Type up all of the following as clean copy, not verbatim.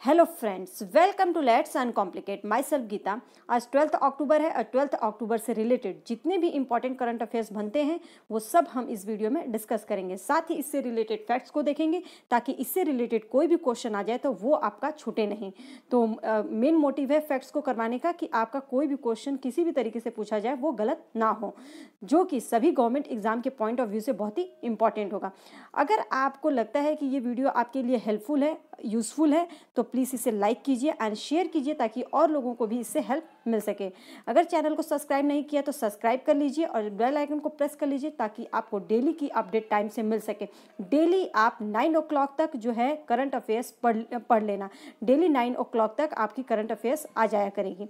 Hello friends, welcome to let's uncomplicate my self Gita. आज 12 अक्टूबर है और 12 अक्टूबर से रिलेटेड जितने भी इंपॉर्टेंट करंट अफेयर्स बनते हैं वो सब हम इस वीडियो में डिस्कस करेंगे। साथ ही इससे रिलेटेड फैक्ट्स को देखेंगे ताकि इससे रिलेटेड कोई भी क्वेश्चन आ जाए तो वो आपका छूटे नहीं। तो मेन मोटिव है फैक्ट्स को करवाने का कि आपका कोई भी क्वेश्चन किसी भी तरीके से पूछा जाए वो गलत ना हो, जो कि सभी गवर्नमेंट एग्जाम के पॉइंट ऑफ व्यू से बहुत ही इंपॉर्टेंट होगा। अगर आपको लगता है कि ये वीडियो आपके लिए हेल्पफुल है, यूज़फुल है, तो प्लीज़ इसे लाइक कीजिए एंड शेयर कीजिए ताकि और लोगों को भी इससे हेल्प मिल सके। अगर चैनल को सब्सक्राइब नहीं किया तो सब्सक्राइब कर लीजिए और बेल आइकन को प्रेस कर लीजिए ताकि आपको डेली की अपडेट टाइम से मिल सके। डेली आप 9 o'clock तक जो है करंट अफेयर्स पढ़ लेना। डेली 9 o'clock तक आपकी करंट अफेयर्स आ जाया करेगी।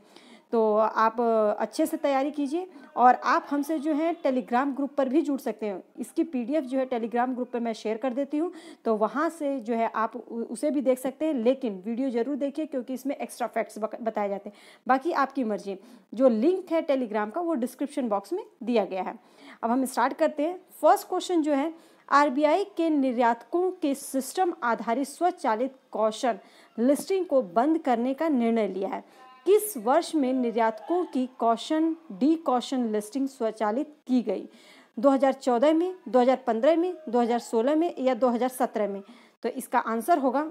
तो आप अच्छे से तैयारी कीजिए और आप हमसे जो है टेलीग्राम ग्रुप पर भी जुड़ सकते हैं। इसकी पीडीएफ जो है टेलीग्राम ग्रुप पर मैं शेयर कर देती हूँ, तो वहाँ से जो है आप उसे भी देख सकते हैं, लेकिन वीडियो ज़रूर देखिए क्योंकि इसमें एक्स्ट्रा फैक्ट्स बताए जाते हैं। बाकी आपकी मर्जी। जो लिंक है टेलीग्राम का वो डिस्क्रिप्शन बॉक्स में दिया गया है। अब हम स्टार्ट करते हैं। फर्स्ट क्वेश्चन जो है, आरबीआई के निर्यातकों के सिस्टम आधारित स्वचालित कॉशन लिस्टिंग को बंद करने का निर्णय लिया है। किस वर्ष में निर्यातकों की कॉशन डी कॉशन लिस्टिंग स्वचालित की गई? 2014 में, 2015 में, 2016 में या 2017 में? तो इसका आंसर होगा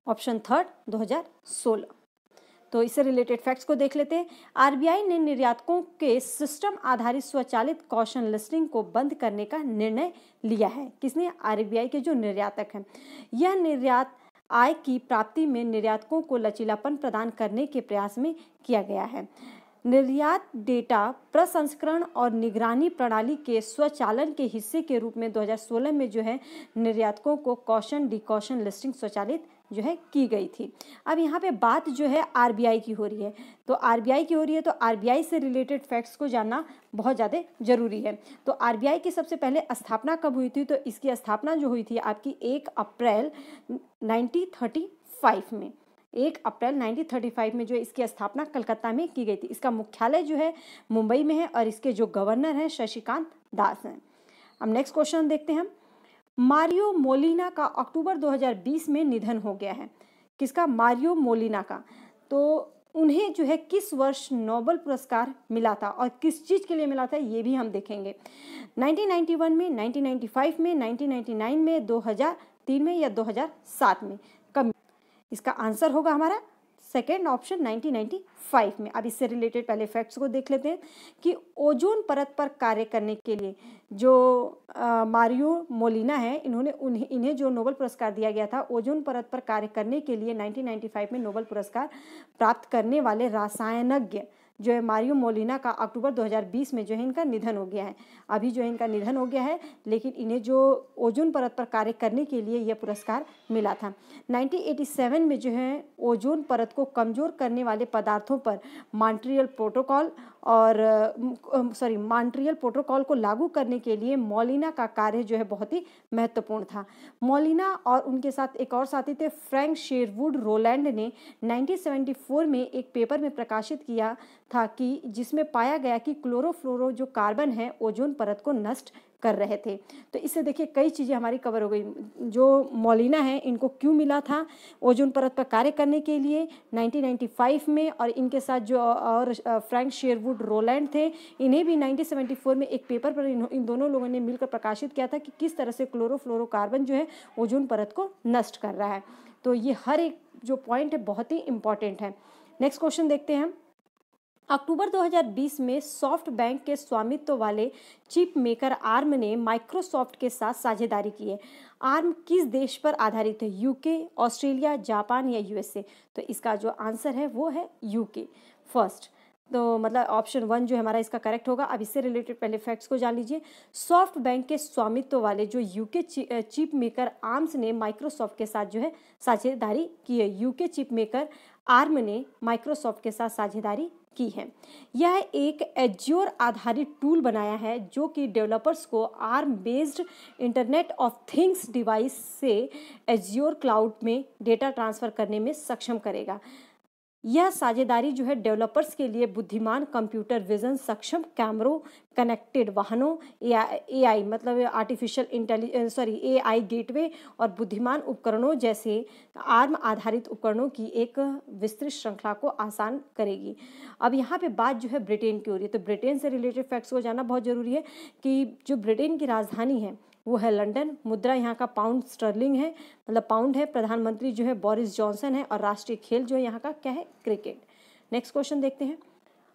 ऑप्शन थर्ड, 2016। तो इससे रिलेटेड फैक्ट्स को देख लेते हैं। आरबीआई ने निर्यातकों के सिस्टम आधारित स्वचालित कॉशन लिस्टिंग को बंद करने का निर्णय लिया है। किसने? आरबीआई के जो निर्यातक हैं। यह निर्यात आय की प्राप्ति में निर्यातकों को लचीलापन प्रदान करने के प्रयास में किया गया है। निर्यात डेटा प्रसंस्करण और निगरानी प्रणाली के स्वचालन के हिस्से के रूप में 2016 में जो है निर्यातकों को कॉशन डिकॉशन लिस्टिंग स्वचालित जो है की गई थी। अब यहाँ पे बात जो है आरबीआई की हो रही है, तो आरबीआई की हो रही है तो आरबीआई से रिलेटेड फैक्ट्स को जानना बहुत ज़्यादा जरूरी है। तो आरबीआई की सबसे पहले स्थापना कब हुई थी? तो इसकी स्थापना जो हुई थी आपकी 1 अप्रैल 1935 में। 1 अप्रैल 1935 में जो है इसकी स्थापना कलकत्ता में की गई थी। इसका मुख्यालय जो है मुंबई में है और इसके जो गवर्नर हैं शशिकांत दास हैं। अब नेक्स्ट क्वेश्चन देखते हैं हम। मारियो मोलिना का अक्टूबर 2020 में निधन हो गया है। किसका? मारियो मोलिना का। तो उन्हें जो है किस वर्ष नोबेल पुरस्कार मिला था और किस चीज़ के लिए मिला था ये भी हम देखेंगे। 1991 में, 1995 में, 1999 में, 2003 में या 2007 में? कब? इसका आंसर होगा हमारा सेकेंड ऑप्शन, 1995 में। अब इससे रिलेटेड पहले फैक्ट्स को देख लेते हैं कि ओजोन परत पर कार्य करने के लिए जो मारियो मोलिना है, इन्हें जो नोबेल पुरस्कार दिया गया था ओजोन परत पर कार्य करने के लिए 1995 में नोबेल पुरस्कार प्राप्त करने वाले रसायनज्ञ जो है मारियो मोलिना का अक्टूबर 2020 में जो है इनका निधन हो गया है। अभी जो है इनका निधन हो गया है, लेकिन इन्हें जो ओजोन परत पर कार्य करने के लिए यह पुरस्कार मिला था। 1987 में जो है ओजोन परत को कमज़ोर करने वाले पदार्थों पर मॉन्ट्रियल प्रोटोकॉल को लागू करने के लिए मोलिना का कार्य जो है बहुत ही महत्वपूर्ण था। मोलिना और उनके साथ एक और साथी थे, फ्रैंक शेरवुड रोलैंड ने 1974 में एक पेपर में प्रकाशित किया था कि जिसमें पाया गया कि क्लोरोफ्लोरो जो कार्बन है ओजोन परत को नष्ट कर रहे थे। तो इससे देखिए कई चीज़ें हमारी कवर हो गई। जो मोलिना है इनको क्यों मिला था? ओजोन परत पर कार्य करने के लिए 1995 में, और इनके साथ जो और फ्रैंक शेरवुड रोलैंड थे, इन्हें भी 1974 में एक पेपर पर इन दोनों लोगों ने मिलकर प्रकाशित किया था कि किस तरह से क्लोरोफ्लोरोकार्बन जो है ओजोन परत को नष्ट कर रहा है। तो ये हर एक जो पॉइंट है बहुत ही इंपॉर्टेंट है। नेक्स्ट क्वेश्चन देखते हैं हम। अक्टूबर 2020 में सॉफ्ट बैंक के स्वामित्व वाले चिप मेकर आर्म ने माइक्रोसॉफ्ट के साथ साझेदारी की है। आर्म किस देश पर आधारित है? यूके, ऑस्ट्रेलिया, जापान या यूएसए? तो इसका जो आंसर है वो है यूके फर्स्ट। तो मतलब ऑप्शन 1 जो हमारा इसका करेक्ट होगा। अब इससे रिलेटेड पहले फैक्ट्स को जान लीजिए। सॉफ्ट बैंक के स्वामित्व वाले जो यूके चिप मेकर आर्म्स ने माइक्रोसॉफ्ट के साथ जो है साझेदारी की है। यूके चिप मेकर आर्म ने माइक्रोसॉफ्ट के साथ साझेदारी की है। यह एक एज्योर आधारित टूल बनाया है जो कि डेवलपर्स को arm based internet of things device से एज्योर क्लाउड में डेटा ट्रांसफ़र करने में सक्षम करेगा। यह साझेदारी जो है डेवलपर्स के लिए बुद्धिमान कंप्यूटर विजन सक्षम कैमरों, कनेक्टेड वाहनों, एआई मतलब आर्टिफिशियल इंटेलिजेंस एआई गेटवे और बुद्धिमान उपकरणों जैसे आर्म आधारित उपकरणों की एक विस्तृत श्रृंखला को आसान करेगी। अब यहाँ पे बात जो है ब्रिटेन की हो रही है, तो ब्रिटेन से रिलेटेड फैक्ट्स को जानना बहुत ज़रूरी है कि जो ब्रिटेन की राजधानी है वो है लंदन। मुद्रा यहाँ का पाउंड स्टर्लिंग है, मतलब पाउंड है। प्रधानमंत्री जो है बोरिस जॉनसन है और राष्ट्रीय खेल जो है यहाँ का क्या है, क्रिकेट। नेक्स्ट क्वेश्चन देखते हैं।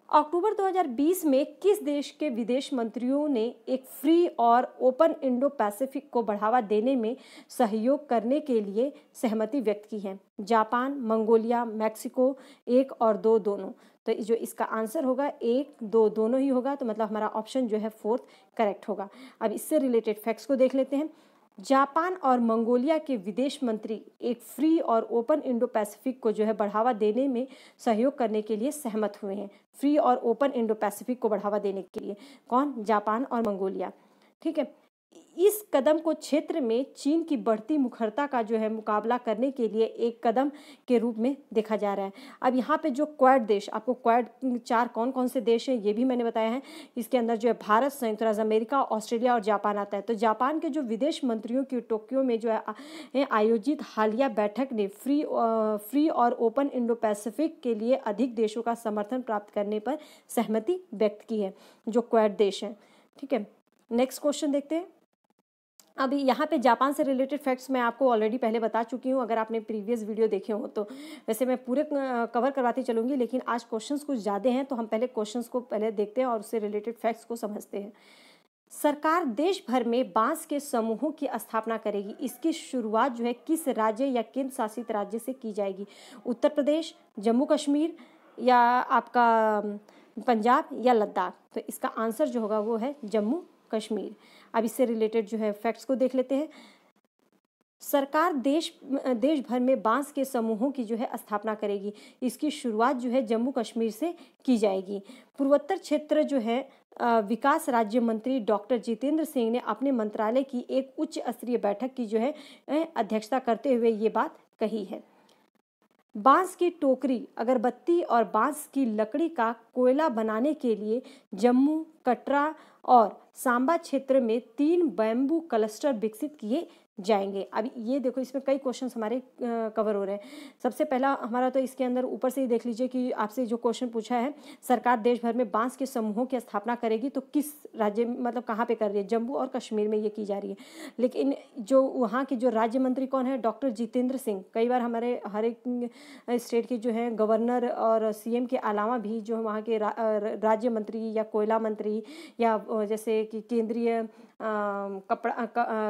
अक्टूबर 2020 में किस देश के विदेश मंत्रियों ने एक फ्री और ओपन इंडो पैसिफिक को बढ़ावा देने में सहयोग करने के लिए सहमति व्यक्त की है? जापान, मंगोलिया, मैक्सिको, 1 और 2 दोनों। तो जो इसका आंसर होगा 1, 2 दोनों ही होगा, तो मतलब हमारा ऑप्शन जो है 4th करेक्ट होगा। अब इससे रिलेटेड फैक्ट्स को देख लेते हैं। जापान और मंगोलिया के विदेश मंत्री एक फ्री और ओपन इंडो पैसिफिक को जो है बढ़ावा देने में सहयोग करने के लिए सहमत हुए हैं। फ्री और ओपन इंडो पैसिफिक को बढ़ावा देने के लिए कौन? जापान और मंगोलिया। ठीक है। इस कदम को क्षेत्र में चीन की बढ़ती मुखरता का जो है मुकाबला करने के लिए एक कदम के रूप में देखा जा रहा है। अब यहाँ पे जो क्वाड देश, आपको क्वाड 4 कौन कौन से देश हैं ये भी मैंने बताया है। इसके अंदर जो है भारत, संयुक्त राज्य अमेरिका, ऑस्ट्रेलिया और जापान आता है। तो जापान के जो विदेश मंत्रियों की टोक्यो में जो है आयोजित हालिया बैठक ने फ्री और ओपन इंडो पैसिफिक के लिए अधिक देशों का समर्थन प्राप्त करने पर सहमति व्यक्त की है, जो क्वाड देश हैं। ठीक है। नेक्स्ट क्वेश्चन देखते हैं। अभी यहाँ पे जापान से रिलेटेड फैक्ट्स मैं आपको ऑलरेडी पहले बता चुकी हूँ, अगर आपने प्रीवियस वीडियो देखे हो तो। वैसे मैं पूरे कवर करवाती चलूँगी, लेकिन आज क्वेश्चंस कुछ ज़्यादा हैं, तो हम पहले क्वेश्चंस को पहले देखते हैं और उससे रिलेटेड फैक्ट्स को समझते हैं। सरकार देश भर में बांस के समूहों की स्थापना करेगी। इसकी शुरुआत जो है किस राज्य या केंद्र शासित राज्य से की जाएगी? उत्तर प्रदेश, जम्मू कश्मीर या आपका पंजाब या लद्दाख? तो इसका आंसर जो होगा वो है जम्मू कश्मीर। अब इससे रिलेटेड जो है फैक्ट्स को देख लेते हैं। सरकार देश भर में बांस के समूहों की जो है स्थापना करेगी। इसकी शुरुआत जो है जम्मू कश्मीर से की जाएगी। पूर्वोत्तर क्षेत्र जो है विकास राज्य मंत्री डॉक्टर जितेंद्र सिंह ने अपने मंत्रालय की एक उच्च स्तरीय बैठक की जो है अध्यक्षता करते हुए ये बात कही है। बांस की टोकरी, अगरबत्ती और बांस की लकड़ी का कोयला बनाने के लिए जम्मू, कटरा और सांबा क्षेत्र में 3 बैम्बू क्लस्टर विकसित किए जाएंगे। अब ये देखो, इसमें कई क्वेश्चंस हमारे कवर हो रहे हैं। सबसे पहला हमारा तो इसके अंदर ऊपर से ही देख लीजिए कि आपसे जो क्वेश्चन पूछा है, सरकार देश भर में बांस के समूहों की स्थापना करेगी, तो किस राज्य मतलब कहाँ पे कर रही है? जम्मू और कश्मीर में ये की जा रही है। लेकिन जो वहाँ के जो राज्य मंत्री कौन है? डॉक्टर जितेंद्र सिंह। कई बार हमारे हर एक स्टेट के जो है गवर्नर और सीएम के अलावा भी जो वहाँ के राज्य मंत्री या कोयला मंत्री या जैसे कि केंद्रीय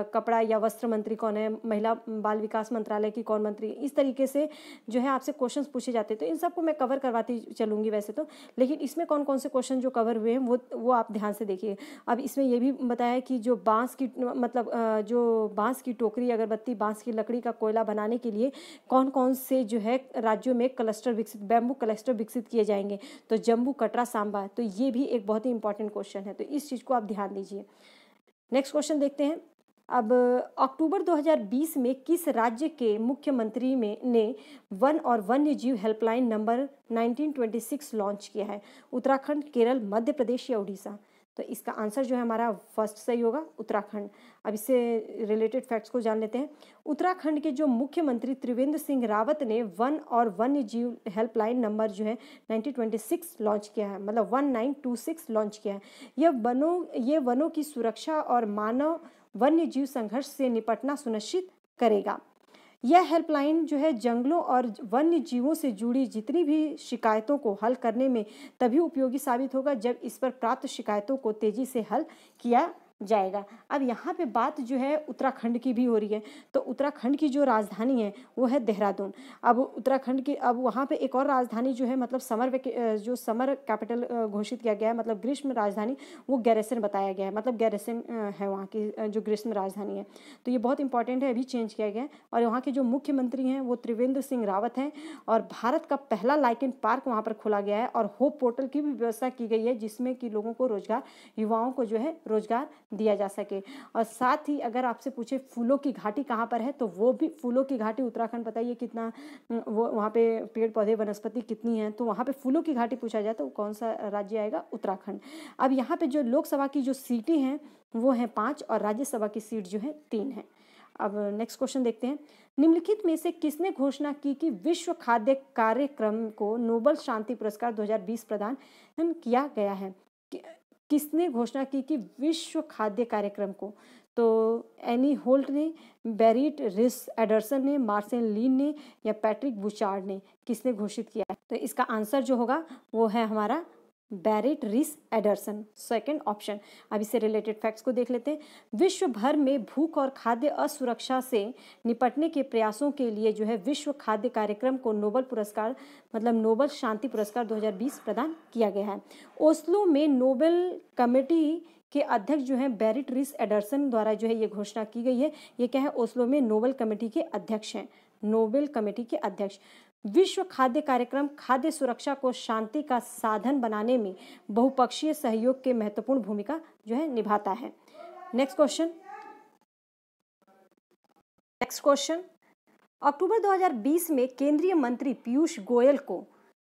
कपड़ा या वस्त्र मंत्री कौन है, महिला बाल विकास मंत्रालय की कौन मंत्री, इस तरीके से जो है आपसे क्वेश्चंस पूछे जाते हैं। तो इन सबको मैं कवर करवाती चलूँगी वैसे तो, लेकिन इसमें कौन कौन से क्वेश्चन जो कवर हुए हैं वो आप ध्यान से देखिए। अब इसमें ये भी बताया कि जो बांस की मतलब जो बांस की टोकरी, अगरबत्ती, बांस की लकड़ी का कोयला बनाने के लिए कौन कौन से जो है राज्यों में क्लस्टर विकसित, बैम्बू क्लस्टर विकसित किए जाएंगे? तो जम्मू, कटरा, सांबा। तो ये भी एक बहुत ही इंपॉर्टेंट क्वेश्चन है, तो इस चीज़ को आप ध्यान दीजिए। नेक्स्ट क्वेश्चन देखते हैं। अब अक्टूबर 2020 में किस राज्य के मुख्यमंत्री ने वन और वन्य जीव हेल्पलाइन नंबर 1926 लॉन्च किया है? उत्तराखंड, केरल, मध्य प्रदेश या उड़ीसा? तो इसका आंसर जो है हमारा फर्स्ट सही होगा, उत्तराखंड। अब इससे रिलेटेड फैक्ट्स को जान लेते हैं। उत्तराखंड के जो मुख्यमंत्री त्रिवेंद्र सिंह रावत ने वन और वन्य जीव हेल्पलाइन नंबर जो है 1926 लॉन्च किया है, मतलब 1926 लॉन्च किया है। ये वनों की सुरक्षा और मानव वन्य जीव संघर्ष से निपटना सुनिश्चित करेगा। यह हेल्पलाइन जो है जंगलों और वन्य जीवों से जुड़ी जितनी भी शिकायतों को हल करने में तभी उपयोगी साबित होगा जब इस पर प्राप्त शिकायतों को तेजी से हल किया जाएगा। अब यहाँ पे बात जो है उत्तराखंड की भी हो रही है, तो उत्तराखंड की जो राजधानी है वो है देहरादून। अब उत्तराखंड की अब वहाँ पे एक और राजधानी जो है मतलब जो समर कैपिटल घोषित किया गया है, मतलब ग्रीष्म राजधानी, वो गैरसन बताया गया है, मतलब गैरसन है वहाँ की जो ग्रीष्म राजधानी है। तो ये बहुत इंपॉर्टेंट है, अभी चेंज किया गया है। और वहाँ के जो मुख्यमंत्री हैं वो त्रिवेंद्र सिंह रावत हैं। और भारत का पहला लाइकेन पार्क वहाँ पर खोला गया है और होप पोर्टल की भी व्यवस्था की गई है, जिसमें कि लोगों को रोजगार, युवाओं को जो है रोजगार दिया जा सके। और साथ ही अगर आपसे पूछे फूलों की घाटी कहाँ पर है, तो वो भी फूलों की घाटी उत्तराखंड, बताइए कितना वो वहाँ पे पेड़ पौधे वनस्पति कितनी है, तो वहाँ पे फूलों की घाटी पूछा जाए तो कौन सा राज्य आएगा? उत्तराखंड। अब यहाँ पे जो लोकसभा की जो सीटें हैं वो हैं 5 और राज्यसभा की सीट जो है 3 है। अब नेक्स्ट क्वेश्चन देखते हैं। निम्नलिखित में से किसने घोषणा की कि विश्व खाद्य कार्यक्रम को नोबेल शांति पुरस्कार 2020 प्रदान किया गया है? किसने घोषणा की कि विश्व खाद्य कार्यक्रम को? तो एनी होल्ट ने, बेरिट रिस एडरसन ने, मार्सेल लीन ने या पैट्रिक बुचार्ड ने? किसने घोषित किया है? तो इसका आंसर जो होगा वो है हमारा बेरिट रिस एडरसन, सेकंड ऑप्शन। अब इससे रिलेटेड फैक्ट्स को देख लेते हैं। विश्व भर में भूख और खाद्य असुरक्षा से निपटने के प्रयासों के लिए जो है विश्व खाद्य कार्यक्रम को नोबेल पुरस्कार मतलब नोबेल शांति पुरस्कार 2020 प्रदान किया गया है। ओस्लो में नोबेल कमेटी के अध्यक्ष जो हैं बेरिट रिस एडरसन द्वारा जो है ये घोषणा की गई है। ये क्या है? ओस्लो में नोबेल कमेटी के अध्यक्ष हैं, नोबेल कमेटी के अध्यक्ष। विश्व खाद्य कार्यक्रम खाद्य सुरक्षा को शांति का साधन बनाने में बहुपक्षीय सहयोग के महत्वपूर्ण भूमिका जो है निभाता है। नेक्स्ट क्वेश्चन, अक्टूबर 2020 में केंद्रीय मंत्री पीयूष गोयल को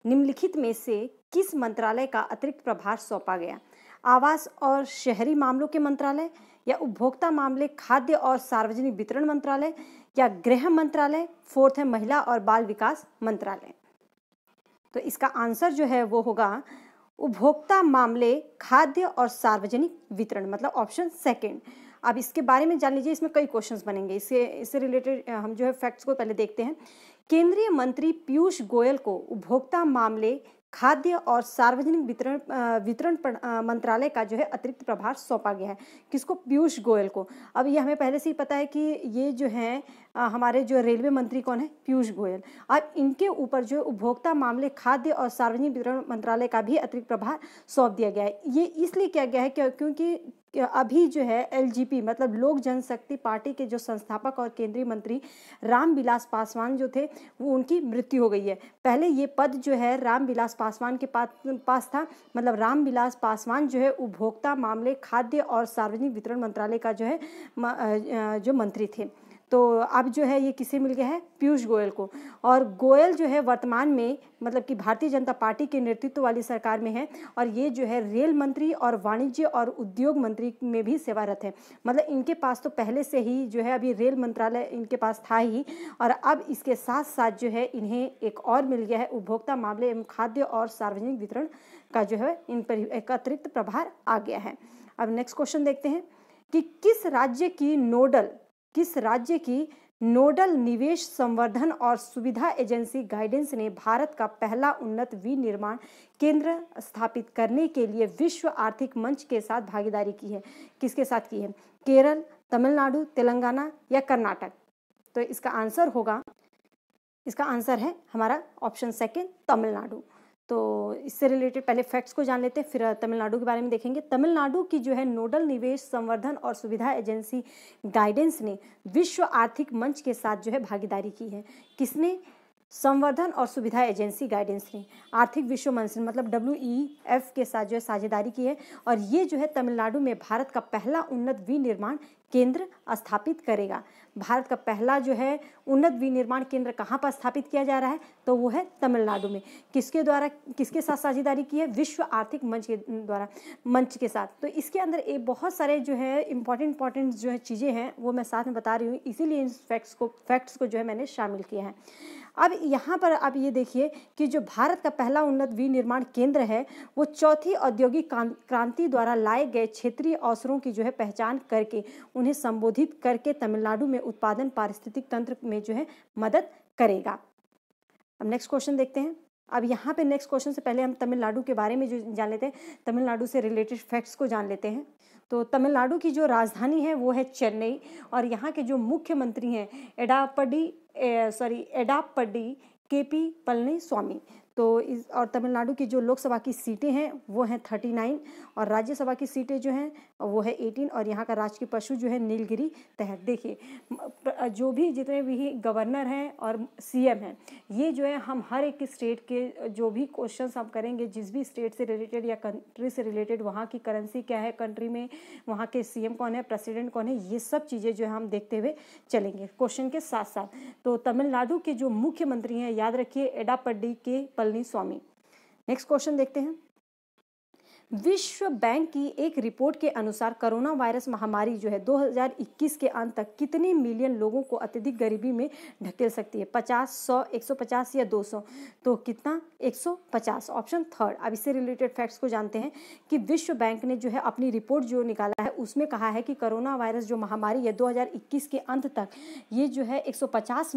निम्नलिखित में से किस मंत्रालय का अतिरिक्त प्रभार सौंपा गया? आवास और शहरी मामलों के मंत्रालय, या उपभोक्ता मामले, खाद्य और सार्वजनिक वितरण मंत्रालय, या गृह मंत्रालय, फोर्थ है महिला और बाल विकास मंत्रालय। तो इसका आंसर जो है वो होगा उपभोक्ता मामले, खाद्य और सार्वजनिक वितरण, मतलब ऑप्शन सेकंड। अब इसके बारे में जान लीजिए, इसमें कई क्वेश्चंस बनेंगे। इससे रिलेटेड हम जो है फैक्ट्स को पहले देखते हैं। केंद्रीय मंत्री पीयूष गोयल को उपभोक्ता मामले, खाद्य और सार्वजनिक वितरण मंत्रालय का जो है अतिरिक्त प्रभार सौंपा गया है। किसको? पीयूष गोयल को। अब ये हमें पहले से ही पता है कि ये जो है हमारे जो रेलवे मंत्री कौन है? पीयूष गोयल। अब इनके ऊपर जो उपभोक्ता मामले, खाद्य और सार्वजनिक वितरण मंत्रालय का भी अतिरिक्त प्रभार सौंप दिया गया है। ये इसलिए किया गया है क्योंकि अभी जो है एलजीपी मतलब लोक जनशक्ति पार्टी के जो संस्थापक और केंद्रीय मंत्री रामविलास पासवान जो थे वो उनकी मृत्यु हो गई है। पहले ये पद जो है रामविलास पासवान के पास था, मतलब रामविलास पासवान जो है उपभोक्ता मामले, खाद्य और सार्वजनिक वितरण मंत्रालय का जो है जो मंत्री थे। तो अब जो है ये किसे मिल गया है? पीयूष गोयल को। और गोयल जो है वर्तमान में मतलब कि भारतीय जनता पार्टी के नेतृत्व वाली सरकार में है, और ये जो है रेल मंत्री और वाणिज्य और उद्योग मंत्री में भी सेवारत है। मतलब इनके पास तो पहले से ही जो है अभी रेल मंत्रालय इनके पास था ही, और अब इसके साथ साथ जो है इन्हें एक और मिल गया है उपभोक्ता मामले एवं खाद्य और सार्वजनिक वितरण का जो है इन पर एक अतिरिक्त प्रभार आ गया है। अब नेक्स्ट क्वेश्चन देखते हैं कि किस राज्य की नोडल निवेश संवर्धन और सुविधा एजेंसी गाइडेंस ने भारत का पहला उन्नत विनिर्माण केंद्र स्थापित करने के लिए विश्व आर्थिक मंच के साथ भागीदारी की है? किसके साथ की है? केरल, तमिलनाडु, तेलंगाना या कर्नाटक? तो इसका आंसर है हमारा ऑप्शन सेकंड, तमिलनाडु। तो इससे रिलेटेड पहले फैक्ट्स को जान लेते हैं, फिर तमिलनाडु के बारे में देखेंगे। तमिलनाडु की जो है नोडल निवेश संवर्धन और सुविधा एजेंसी गाइडेंस ने विश्व आर्थिक मंच के साथ जो है भागीदारी की है। किसने? संवर्धन और सुविधा एजेंसी गाइडेंस ने आर्थिक विश्व मंच मतलब WEF के साथ जो है साझेदारी की है, और ये जो है तमिलनाडु में भारत का पहला उन्नत विनिर्माण केंद्र स्थापित करेगा। भारत का पहला जो है उन्नत विनिर्माण केंद्र कहाँ पर स्थापित किया जा रहा है? तो वो है तमिलनाडु में। किसके साथ साझेदारी की है? विश्व आर्थिक मंच के साथ। तो इसके अंदर एक बहुत सारे जो है इंपॉर्टेंट जो है चीज़ें हैं वो मैं साथ में बता रही हूँ, इसीलिए इन फैक्ट्स को जो है मैंने शामिल किया है। अब यहाँ पर आप ये देखिए कि जो भारत का पहला उन्नत विनिर्माण केंद्र है वो चौथी औद्योगिक क्रांति द्वारा लाए गए क्षेत्रीय अवसरों की जो है पहचान करके उन्हें संबोधित करके तमिलनाडु में उत्पादन पारिस्थितिक तंत्र में जो है मदद करेगा। अब नेक्स्ट क्वेश्चन देखते हैं। अब यहाँ पे नेक्स्ट क्वेश्चन से पहले हम तमिलनाडु के बारे में जो जान लेते हैं, तमिलनाडु से रिलेटेड फैक्ट्स को जान लेते हैं। तो तमिलनाडु की जो राजधानी है वो है चेन्नई, और यहाँ के जो मुख्यमंत्री हैं एडाप्पडी KP पलनीस्वामी। तो और तमिलनाडु की जो लोकसभा की सीटें हैं वो हैं 39, और राज्यसभा की सीटें जो हैं वो है 18 और यहाँ का राजकीय पशु जो है नीलगिरी तहत। देखिए जो भी जितने भी गवर्नर हैं और सीएम हैं, ये जो है हम हर एक स्टेट के जो भी क्वेश्चंस हम करेंगे, जिस भी स्टेट से रिलेटेड या कंट्री से रिलेटेड, वहाँ की करेंसी क्या है कंट्री में, वहाँ के सीएम कौन है, प्रेसिडेंट कौन है, ये सब चीज़ें जो है हम देखते हुए चलेंगे क्वेश्चन के साथ साथ। तो तमिलनाडु के जो मुख्यमंत्री हैं, याद रखिए, एडापड्डी के पलनीस्वामी। नेक्स्ट क्वेश्चन देखते हैं। विश्व बैंक की एक रिपोर्ट के अनुसार कोरोना वायरस महामारी जो है 2021 के अंत तक कितने मिलियन लोगों को अत्यधिक गरीबी में ढकेल सकती है? 50, 100, 150 या 200? तो कितना? 150, ऑप्शन थर्ड। अब इससे रिलेटेड फैक्ट्स को जानते हैं कि विश्व बैंक ने जो है अपनी रिपोर्ट जो निकाला है उसमें कहा है कि कोरोना वायरस जो महामारी है 2021 के अंत तक ये जो है 150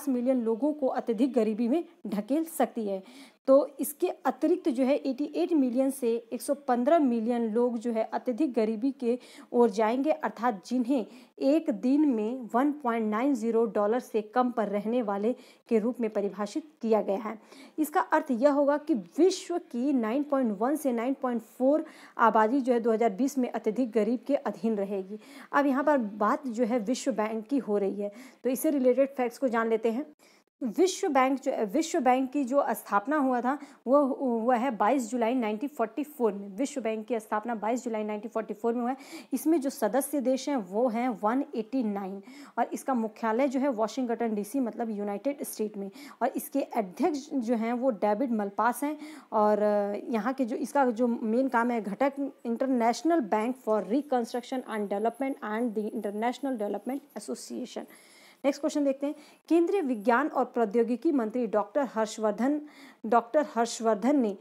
मिलियन लोगों को अत्यधिक गरीबी में ढकेल सकती है। तो इसके अतिरिक्त जो है 88 मिलियन से 115 मिलियन लोग जो है अत्यधिक गरीबी के ओर जाएंगे, अर्थात जिन्हें एक दिन में $1.90 से कम पर रहने वाले के रूप में परिभाषित किया गया है। इसका अर्थ यह होगा कि विश्व की 9.1 से 9.4 आबादी जो है 2020 में अत्यधिक गरीब के अधीन रहेगी। अब यहाँ पर बात जो है विश्व बैंक की हो रही है, तो इससे रिलेटेड फैक्ट्स को जान लेते हैं। विश्व बैंक की जो स्थापना हुआ था वो हुआ है 22 जुलाई 1944 में। विश्व बैंक की स्थापना 22 जुलाई 1944 में हुआ है। इसमें जो सदस्य देश हैं वो हैं 189 और इसका मुख्यालय जो है वॉशिंगटन डीसी मतलब यूनाइटेड स्टेट में, और इसके अध्यक्ष जो हैं वो डेविड मलपास हैं। और यहाँ के जो इसका जो मेन काम है घटक international bank for reconstruction and development and the international development association. Next question देखते हैं। केंद्रीय विज्ञान और प्रौद्योगिकी मंत्री डॉक्टर हर्षवर्धन ने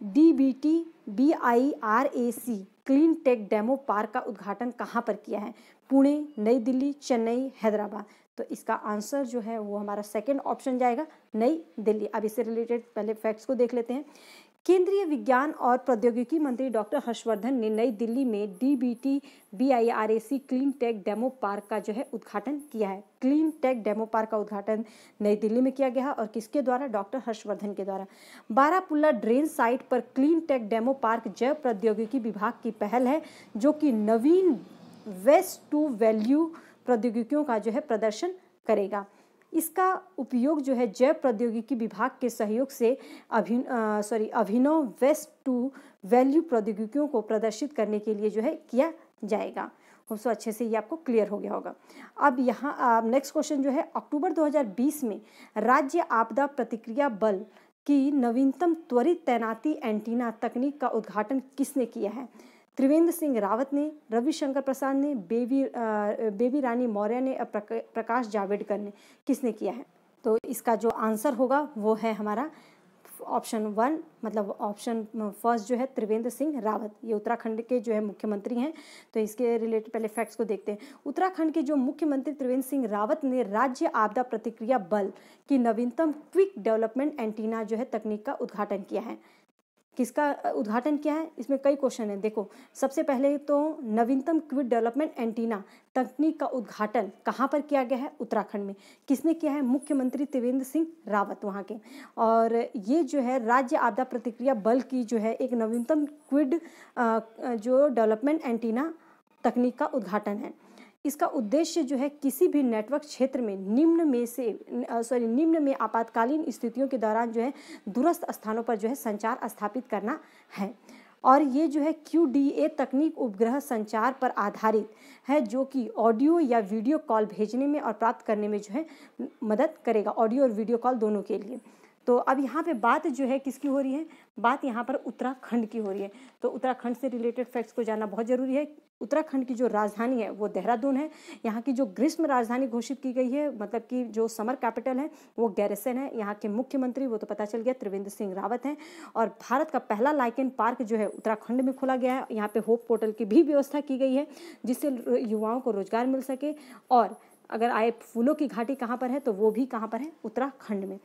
डीबीटी BIRAC clean tech demo park का उद्घाटन कहाँ पर किया है? पुणे, नई दिल्ली, चेन्नई, हैदराबाद। तो इसका आंसर जो है वो हमारा सेकंड ऑप्शन जाएगा, नई दिल्ली। अब इससे रिलेटेड पहले फैक्ट्स को देख लेते हैं। केंद्रीय विज्ञान और प्रौद्योगिकी मंत्री डॉक्टर हर्षवर्धन ने नई दिल्ली में DBT BIRAC clean tech demo park का जो है उद्घाटन किया है। क्लीन टेक डेमो पार्क का उद्घाटन नई दिल्ली में किया गया और किसके द्वारा? डॉक्टर हर्षवर्धन के द्वारा। बारापुल्ला ड्रेन साइट पर क्लीन टेक डेमो पार्क जैव प्रौद्योगिकी विभाग की पहल है जो कि नवीन वेस्ट टू वैल्यू प्रौद्योगिकियों का जो है प्रदर्शन करेगा। इसका उपयोग जो है जैव प्रौद्योगिकी विभाग के सहयोग से अभिनव वेस्ट टू वैल्यू प्रौद्योगिकियों को प्रदर्शित करने के लिए जो है किया जाएगा। सो अच्छे से ये आपको क्लियर हो गया होगा। अब यहाँ नेक्स्ट क्वेश्चन जो है, अक्टूबर 2020 में राज्य आपदा प्रतिक्रिया बल की नवीनतम त्वरित तैनाती एंटीना तकनीक का उद्घाटन किसने किया है? त्रिवेंद्र सिंह रावत ने, रविशंकर प्रसाद ने, बेबी रानी मौर्य ने, प्रकाश जावड़ेकर ने। किसने किया है? तो इसका जो आंसर होगा वो है हमारा ऑप्शन 1 मतलब ऑप्शन फर्स्ट जो है त्रिवेंद्र सिंह रावत। ये उत्तराखंड के जो है मुख्यमंत्री हैं। तो इसके रिलेटेड पहले फैक्ट्स को देखते हैं। उत्तराखंड के जो मुख्यमंत्री त्रिवेंद्र सिंह रावत ने राज्य आपदा प्रतिक्रिया बल की नवीनतम क्विक डेवलपमेंट एंटीना जो है तकनीक का उद्घाटन किया है। किसका उद्घाटन किया है? इसमें कई क्वेश्चन हैं। देखो, सबसे पहले तो नवीनतम क्विक डेवलपमेंट एंटीना तकनीक का उद्घाटन कहाँ पर किया गया है? उत्तराखंड में। किसने किया है? मुख्यमंत्री त्रिवेंद्र सिंह रावत वहाँ के। और ये जो है राज्य आपदा प्रतिक्रिया बल की जो है एक नवीनतम क्विक जो डेवलपमेंट एंटीना तकनीक का उद्घाटन है। इसका उद्देश्य जो है किसी भी नेटवर्क क्षेत्र में निम्न में आपातकालीन स्थितियों के दौरान जो है दूरस्थ स्थानों पर जो है संचार स्थापित करना है। और ये जो है QDA तकनीक उपग्रह संचार पर आधारित है जो कि ऑडियो या वीडियो कॉल भेजने में और प्राप्त करने में जो है मदद करेगा, ऑडियो और वीडियो कॉल दोनों के लिए। तो अब यहाँ पे बात जो है किसकी हो रही है? बात यहाँ पर उत्तराखंड की हो रही है। तो उत्तराखंड से रिलेटेड फैक्ट्स को जानना बहुत ज़रूरी है। उत्तराखंड की जो राजधानी है वो देहरादून है। यहाँ की जो ग्रीष्म राजधानी घोषित की गई है, मतलब कि जो समर कैपिटल है वो गैरसन है। यहाँ के मुख्यमंत्री वो तो पता चल गया त्रिवेंद्र सिंह रावत हैं। और भारत का पहला लाइकेन पार्क जो है उत्तराखंड में खोला गया है। यहाँ पे होप पोर्टल की भी व्यवस्था की गई है जिससे युवाओं को रोजगार मिल सके। और अगर आए फूलों की घाटी कहाँ पर है तो वो भी कहाँ पर है? उत्तराखंड में।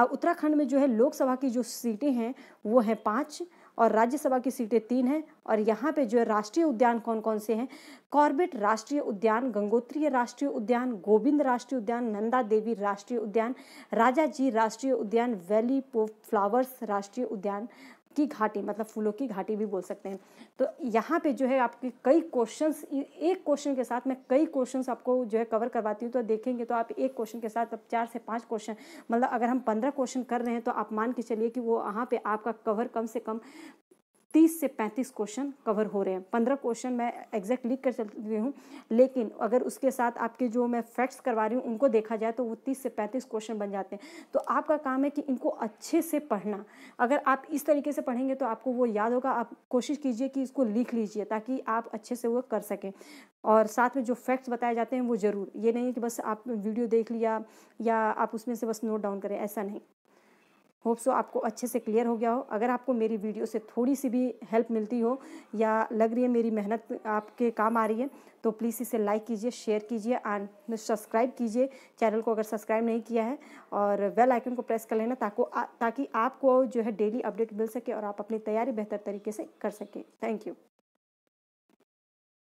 उत्तराखंड में जो है लोकसभा की जो सीटें हैं वो हैं 5 और राज्यसभा की सीटें 3 हैं। और यहाँ पे जो है राष्ट्रीय उद्यान कौन कौन से हैं? कॉर्बेट राष्ट्रीय उद्यान, गंगोत्री राष्ट्रीय उद्यान, गोविंद राष्ट्रीय उद्यान, नंदा देवी राष्ट्रीय उद्यान, राजा जी राष्ट्रीय उद्यान, वैली ऑफ फ्लावर्स राष्ट्रीय उद्यान की घाटी, मतलब फूलों की घाटी भी बोल सकते हैं। तो यहाँ पे जो है आपके कई क्वेश्चंस, एक क्वेश्चन के साथ मैं कई क्वेश्चंस आपको जो है कवर करवाती हूँ। तो देखेंगे तो आप एक क्वेश्चन के साथ अब 4 से 5 क्वेश्चन, मतलब अगर हम 15 क्वेश्चन कर रहे हैं तो आप मान के चलिए कि वो वहाँ पे आपका कवर कम से कम 30 से 35 क्वेश्चन कवर हो रहे हैं। 15 क्वेश्चन मैं एग्जैक्ट लिख कर चल रही हूँ, लेकिन अगर उसके साथ आपके जो मैं फैक्ट्स करवा रही हूँ उनको देखा जाए तो वो 30 से 35 क्वेश्चन बन जाते हैं। तो आपका काम है कि इनको अच्छे से पढ़ना। अगर आप इस तरीके से पढ़ेंगे तो आपको वो याद होगा। आप कोशिश कीजिए कि इसको लिख लीजिए ताकि आप अच्छे से वो कर सकें। और साथ में जो फैक्ट्स बताए जाते हैं वो ज़रूर, ये नहीं है कि बस आप वीडियो देख लिया या आप उसमें से बस नोट डाउन करें, ऐसा नहीं। होप सो आपको अच्छे से क्लियर हो गया हो। अगर आपको मेरी वीडियो से थोड़ी सी भी हेल्प मिलती हो या लग रही है मेरी मेहनत आपके काम आ रही है तो प्लीज़ इसे लाइक कीजिए, शेयर कीजिए एंड सब्सक्राइब कीजिए चैनल को अगर सब्सक्राइब नहीं किया है, और बेल आइकन को प्रेस कर लेना ताकि आपको जो है डेली अपडेट मिल सके और आप अपनी तैयारी बेहतर तरीके से कर सकें। Thank you.